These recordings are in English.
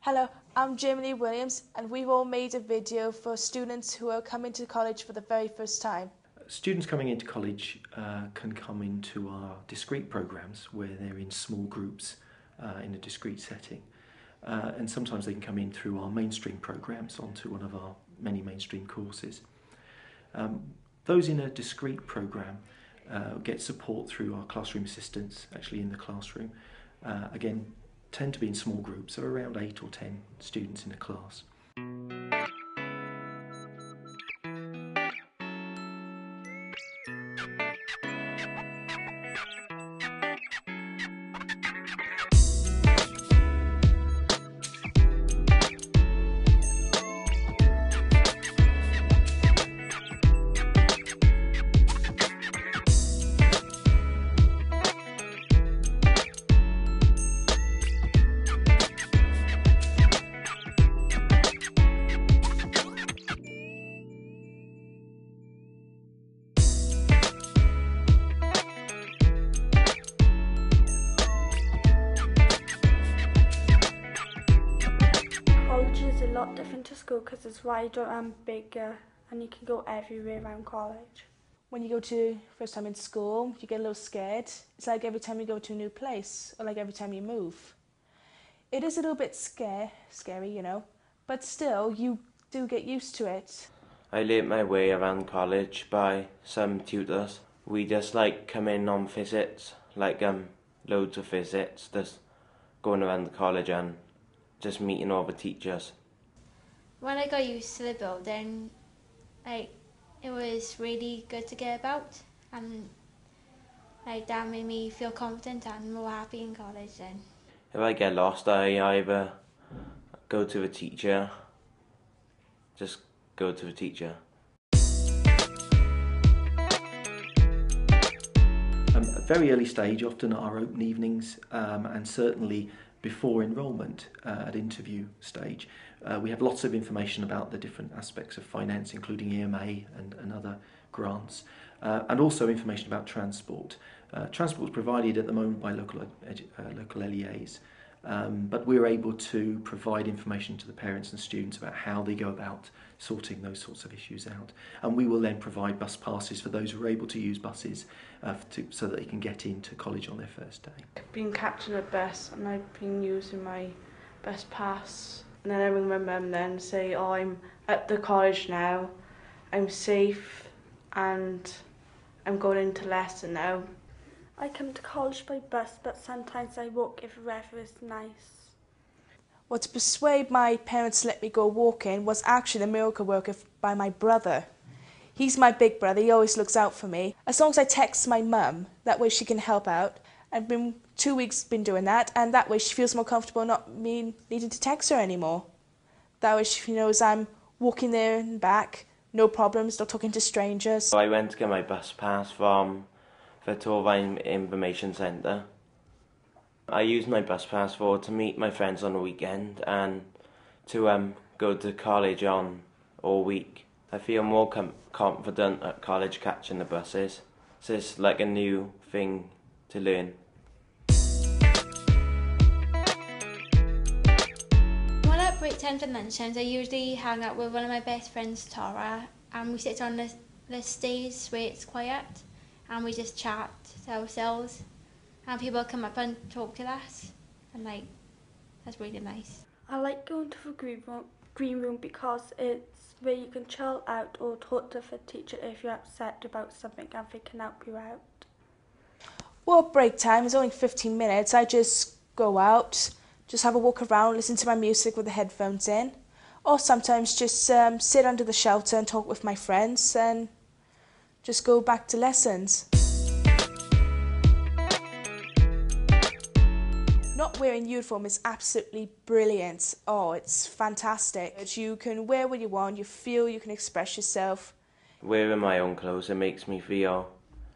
Hello, I'm Jamie Williams, and we've all made a video for students who are coming to college for the very first time. Students coming into college can come into our discrete programs where they're in small groups in a discrete setting. And sometimes they can come in through our mainstream programs onto one of our many mainstream courses. Those in a discrete program get support through our classroom assistants actually in the classroom. Again, tend to be in small groups, so around 8 or 10 students in a class. Is a lot different to school because it's wider and bigger and you can go everywhere around college. When you go to first time in school, you get a little scared. It's like every time you go to a new place, or like every time you move. It is a little bit scary, you know, but still you do get used to it. I learnt my way around college by some tutors. We just come in on visits, loads of visits, just going around the college and just meeting all the teachers. When I got used to the building, it was really good to get about, and that made me feel confident and more happy in college then. If I get lost, I either go to the teacher, just go to the teacher. At a very early stage, often at our open evenings, and certainly before enrolment at interview stage, we have lots of information about the different aspects of finance, including EMA and other grants, and also information about transport. Transport is provided at the moment by local LEAs, but we're able to provide information to the parents and students about how they go about sorting those sorts of issues out. And we will then provide bus passes for those who are able to use buses so that they can get into college on their first day. I've been catching a bus and I've been using my bus pass, and then I ring my mum then and say, oh, I'm at the college now, I'm safe and I'm going into lesson now. I come to college by bus, but sometimes I walk if the weather is nice. Well, to persuade my parents to let me go walking was actually the miracle work by my brother. He's my big brother, he always looks out for me. As long as I text my mum, that way she can help out. I've been 2 weeks been doing that, and that way she feels more comfortable not me needing to text her anymore. That way she knows I'm walking there and back, no problems, not talking to strangers. So I went to get my bus pass from the Torvine Information Centre. I used my bus pass to meet my friends on the weekend and to go to college on all week. I feel more confident at college catching the buses. So it's like a new thing to learn. When at break times and lunch times, I usually hang out with one of my best friends, Tara, and we sit on the stage where it's quiet and we just chat to ourselves. And people come up and talk to us, and that's really nice. I like going to the green room because it's where you can chill out or talk to the teacher if you're upset about something and they can help you out. Well, break time is only 15 minutes. I just go out, just have a walk around, listen to my music with the headphones in, or sometimes just sit under the shelter and talk with my friends and just go back to lessons. Not wearing uniform is absolutely brilliant. Oh, it's fantastic. You can wear what you want, you feel you can express yourself. Wearing my own clothes, it makes me feel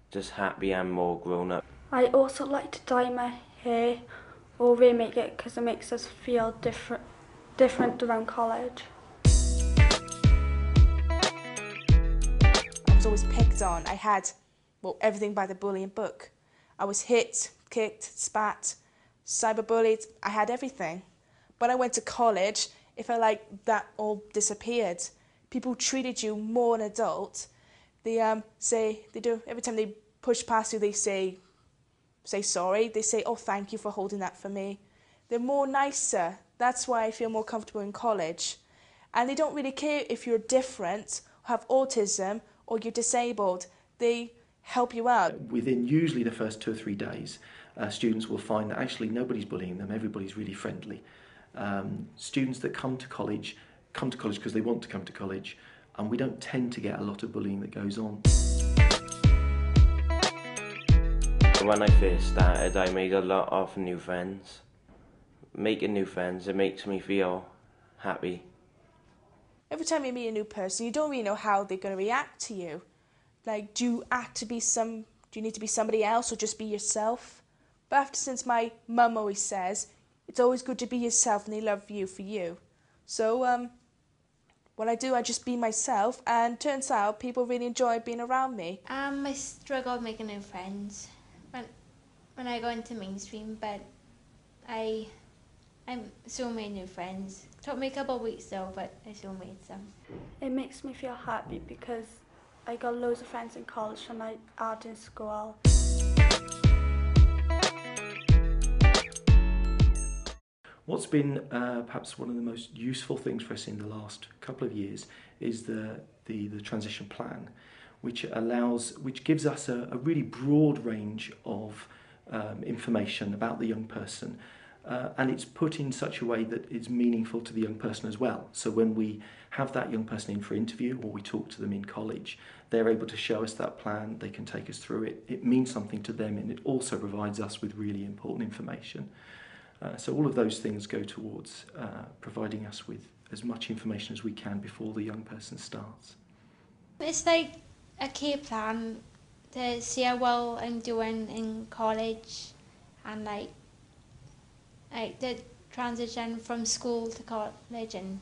just happy and more grown up. I also like to dye my hair or remake it because it makes us feel different around college. I was always picked on. I had, well, everything by the bullying book. I was hit, kicked, spat, cyberbullied. I had everything. when I went to college, it felt like that all disappeared. People treated you more an adult. They every time they push past you, they say sorry. They say, oh, thank you for holding that for me. They're more nicer. That's why I feel more comfortable in college. And they don't really care if you're different, have autism, or you're disabled. They help you out. Within usually the first 2 or 3 days, students will find that actually nobody's bullying them, everybody's really friendly. Students that come to college because they want to come to college, and we don't tend to get a lot of bullying that goes on. When I first started, I made a lot of new friends. Making new friends, it makes me feel happy. Every time you meet a new person, you don't really know how they're going to react to you. Like, do you need to be somebody else or just be yourself? But since my mum always says, it's always good to be yourself and they love you for you. So, what I do, I just be myself, and turns out people really enjoy being around me. I struggled making new friends when I got into mainstream, but I still made new friends. It took me a couple of weeks though, but I still made some. It makes me feel happy because I got loads of friends in college and I art in school. What's been perhaps one of the most useful things for us in the last couple of years is the transition plan, which gives us a really broad range of information about the young person, and it's put in such a way that it's meaningful to the young person as well. So when we have that young person in for interview or we talk to them in college, they're able to show us that plan, they can take us through it. It means something to them, and it also provides us with really important information. So all of those things go towards providing us with as much information as we can before the young person starts. It's like a key plan to see how well I'm doing in college, and like the transition from school to college, and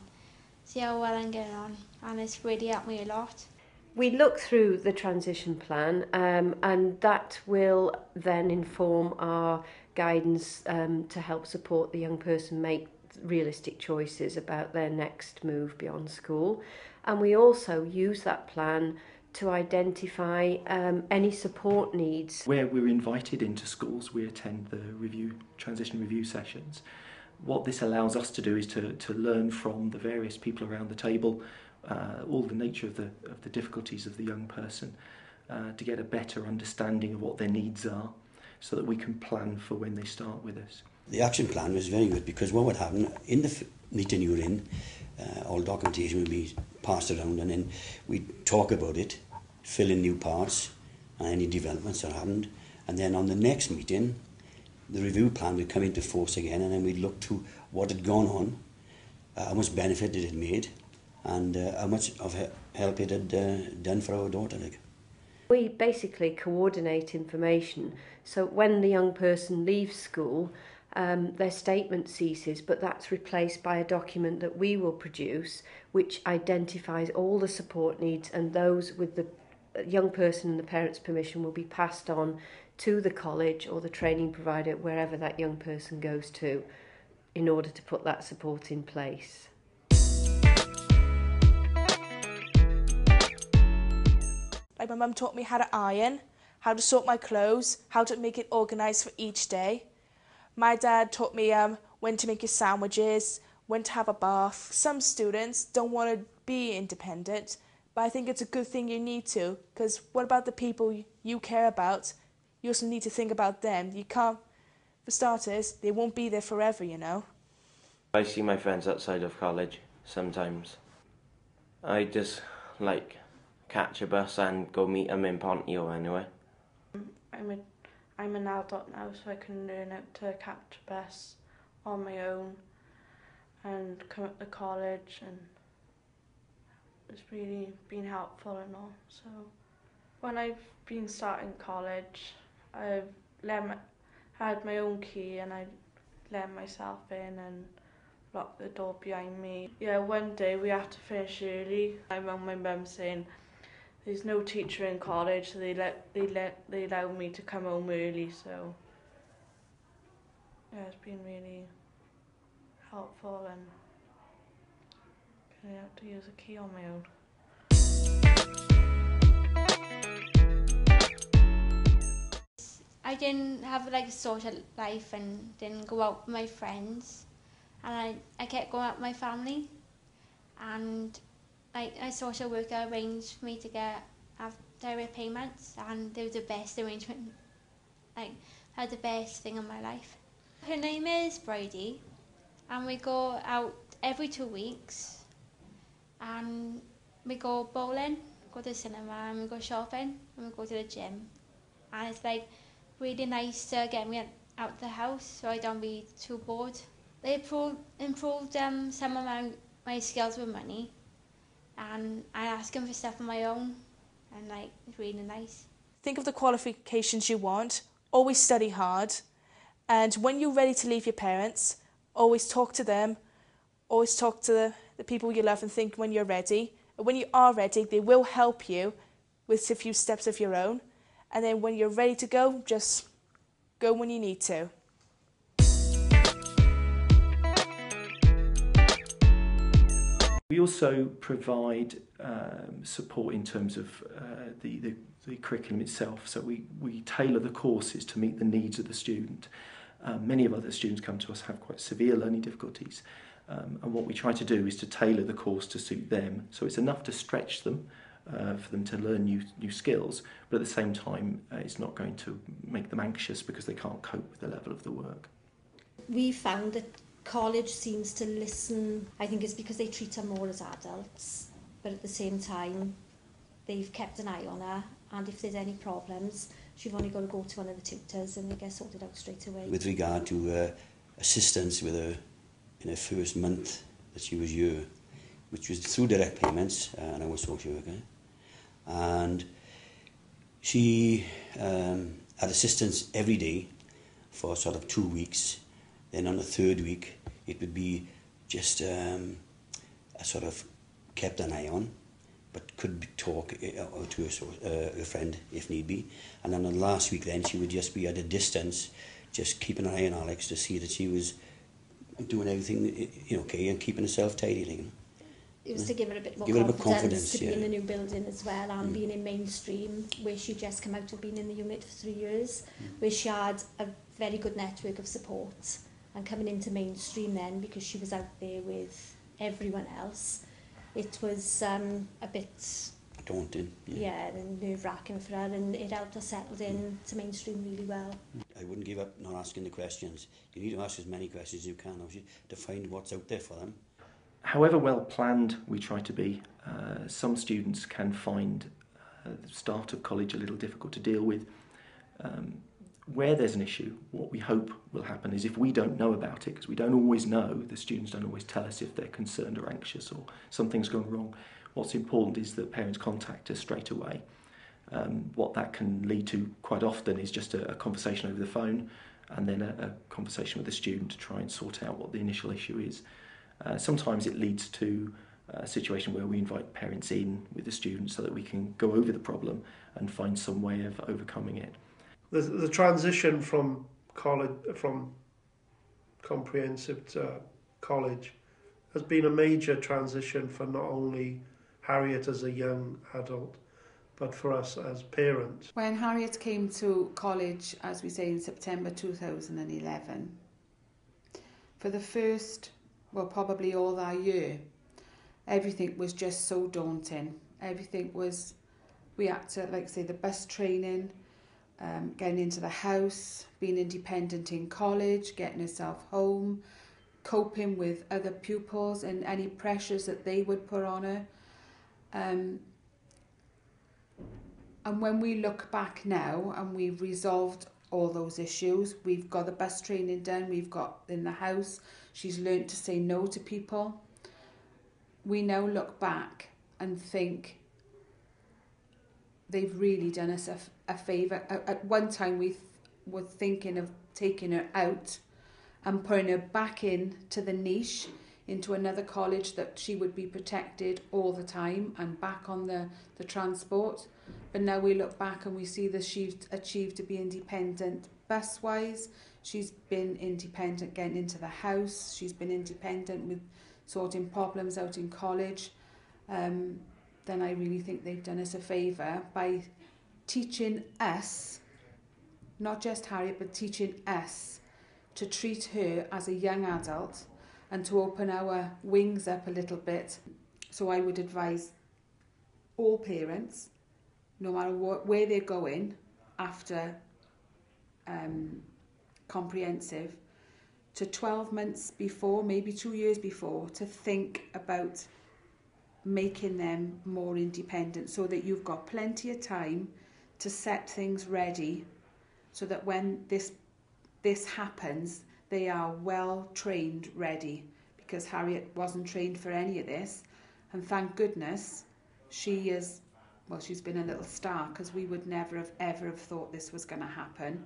see how well I'm getting on, and it's really helped me a lot. We look through the transition plan, and that will then inform our guidance to help support the young person make realistic choices about their next move beyond school. And we also use that plan to identify any support needs. Where we're invited into schools, we attend the transition review sessions. What this allows us to do is to learn from the various people around the table, all the nature of the difficulties of the young person, to get a better understanding of what their needs are, so that we can plan for when they start with us. The action plan was very good because what would happen in the meeting you're in, all documentation would be passed around, and then we'd talk about it, fill in new parts and any developments that happened, and then on the next meeting the review plan would come into force again, and then we'd look to what had gone on, how much benefit it had made, and how much of help it had done for our daughter. We basically coordinate information, so when the young person leaves school, their statement ceases, but that's replaced by a document that we will produce which identifies all the support needs, and those with the young person and the parents' permission will be passed on to the college or the training provider, wherever that young person goes to, in order to put that support in place. Like, my mum taught me how to iron, how to sort my clothes, how to make it organised for each day. My dad taught me when to make your sandwiches, when to have a bath. Some students don't want to be independent, but I think it's a good thing you need to, because what about the people you care about? You also need to think about them. You can't, for starters, they won't be there forever, you know. I see my friends outside of college sometimes. I just catch a bus and go meet them in Ponty or anywhere. I'm an adult now, so I can learn how to catch a bus on my own and come up to college, and it's really been helpful and all. So when I've been starting college, I've had my own key, and I let myself in and locked the door behind me. Yeah, one day we had to finish early. I rang my mum saying there's no teacher in college, so they allowed me to come home early. So yeah, it's been really helpful. helpful and being able to use a key on my own. I didn't have like a social life and didn't go out with my friends, and I kept going out with my family, and like a social worker arranged for me to have direct payments, and they were the best arrangement, like had the best thing in my life. Her name is Brady, and we go out every 2 weeks, and we go bowling, go to the cinema, and we go shopping, and we go to the gym, and it's like really nice to get me out of the house so I don't be too bored. They improved some of my skills with money, and I ask them for stuff on my own, and like it's really nice. Think of the qualifications you want, always study hard, and when you're ready to leave your parents, always talk to them, always talk to the people you love and think when you're ready. And when you are ready, they will help you with a few steps of your own. And then when you're ready to go, just go when you need to. We also provide support in terms of the curriculum itself. So we tailor the courses to meet the needs of the student. Many of other students come to us have quite severe learning difficulties. And what we try to do is to tailor the course to suit them. So it's enough to stretch them, for them to learn new skills, but at the same time it's not going to make them anxious because they can't cope with the level of the work. We found that college seems to listen. I think it's because they treat her more as adults, but at the same time they've kept an eye on her, and if there's any problems she've only got to go to one of the tutors and they get sorted out straight away. With regard to assistance with her in her first month that she was here, which was through direct payments, and I was social worker, and she had assistance every day for sort of 2 weeks. Then on the third week it would be just a sort of kept an eye on, but could talk to a friend if need be. And then on the last week then she would just be at a distance, just keeping an eye on Alex to see that she was doing everything okay and keeping herself tidy. You know. It was to give her a bit more confidence to be in the new building as well, and being in mainstream, where she'd just come out of being in the unit for 3 years, where she had a very good network of support, and coming into mainstream then, because she was out there with everyone else, it was a bit daunting. And nerve-wracking for her, and it helped her settle in to mainstream really well. I wouldn't give up not asking the questions. You need to ask as many questions as you can, obviously, to find what's out there for them. However well planned we try to be, some students can find the start of college a little difficult to deal with. Where there's an issue, what we hope will happen is if we don't know about it, because we don't always know, the students don't always tell us if they're concerned or anxious or something's gone wrong. What's important is that parents contact us straight away. What that can lead to quite often is just a conversation over the phone, and then a conversation with the student to try and sort out what the initial issue is. Sometimes it leads to a situation where we invite parents in with the students so that we can go over the problem and find some way of overcoming it. The transition from college, from comprehensive to college, has been a major transition for not only Harriet as a young adult, but for us as parents. When Harriet came to college, as we say, in September 2011, for the first, probably all that year, everything was just so daunting. Everything was, we had to, the bus training, getting into the house, being independent in college, getting herself home, coping with other pupils and any pressures that they would put on her. And when we look back now and we've resolved all those issues, we've got the bus training done, we've got in the house, she's learned to say no to people. We now look back and think they've really done us a favour. At one time we were thinking of taking her out and putting her back in to the niche, into another college that she would be protected all the time and back on the transport. But now we look back and we see that she's achieved to be independent bus-wise. She's been independent getting into the house. She's been independent with sorting problems out in college. Then I really think they've done us a favour by teaching us, not just Harriet, but teaching us to treat her as a young adult and to open our wings up a little bit. So I would advise all parents, no matter where they're going after comprehensive, to 12 months before, maybe 2 years before, to think about making them more independent so that you've got plenty of time to set things ready so that when this happens, they are well trained, ready, because Harriet wasn't trained for any of this, and thank goodness she is, well, she's been a little star, because we would never have ever have thought this was going to happen,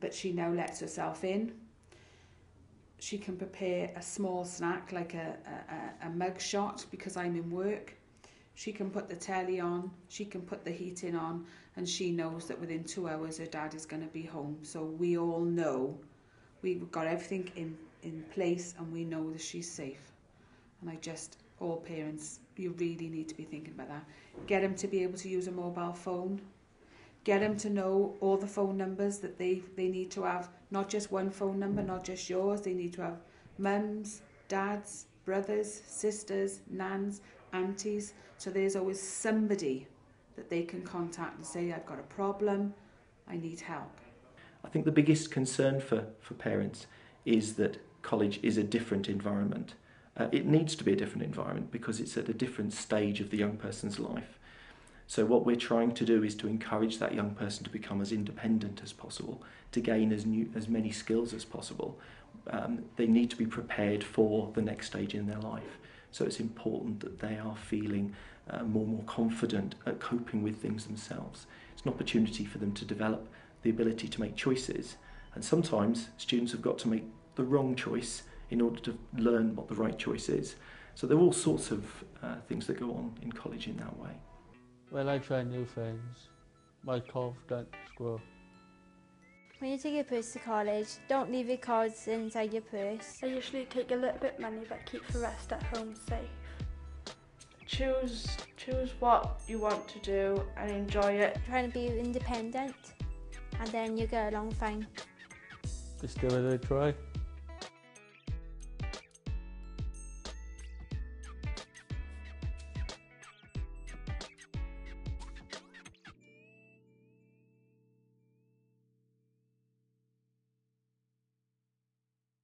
but she now lets herself in. She can prepare a small snack like a mug shot because I'm in work. She can put the telly on, she can put the heating on, and she knows that within 2 hours her dad is going to be home. So we all know, we've got everything in place, and we know that she's safe. And all parents, you really need to be thinking about that. Get them to be able to use a mobile phone. Get them to know all the phone numbers that they need to have, not just one phone number, not just yours. They need to have mums, dads, brothers, sisters, nans, aunties. So there's always somebody that they can contact and say, I've got a problem, I need help. I think the biggest concern for parents is that college is a different environment. It needs to be a different environment because it's at a different stage of the young person's life. So what we're trying to do is to encourage that young person to become as independent as possible, to gain as many skills as possible. They need to be prepared for the next stage in their life. So it's important that they are feeling more confident at coping with things themselves. It's an opportunity for them to develop the ability to make choices. And sometimes students have got to make the wrong choice in order to learn what the right choice is. So there are all sorts of things that go on in college in that way. When I try new things, my confidence grows. When you take your purse to college, don't leave your cards inside your purse. I usually take a little bit of money but keep the rest at home safe. Choose what you want to do and enjoy it. Trying to be independent, and then you get along fine. Just give it a try.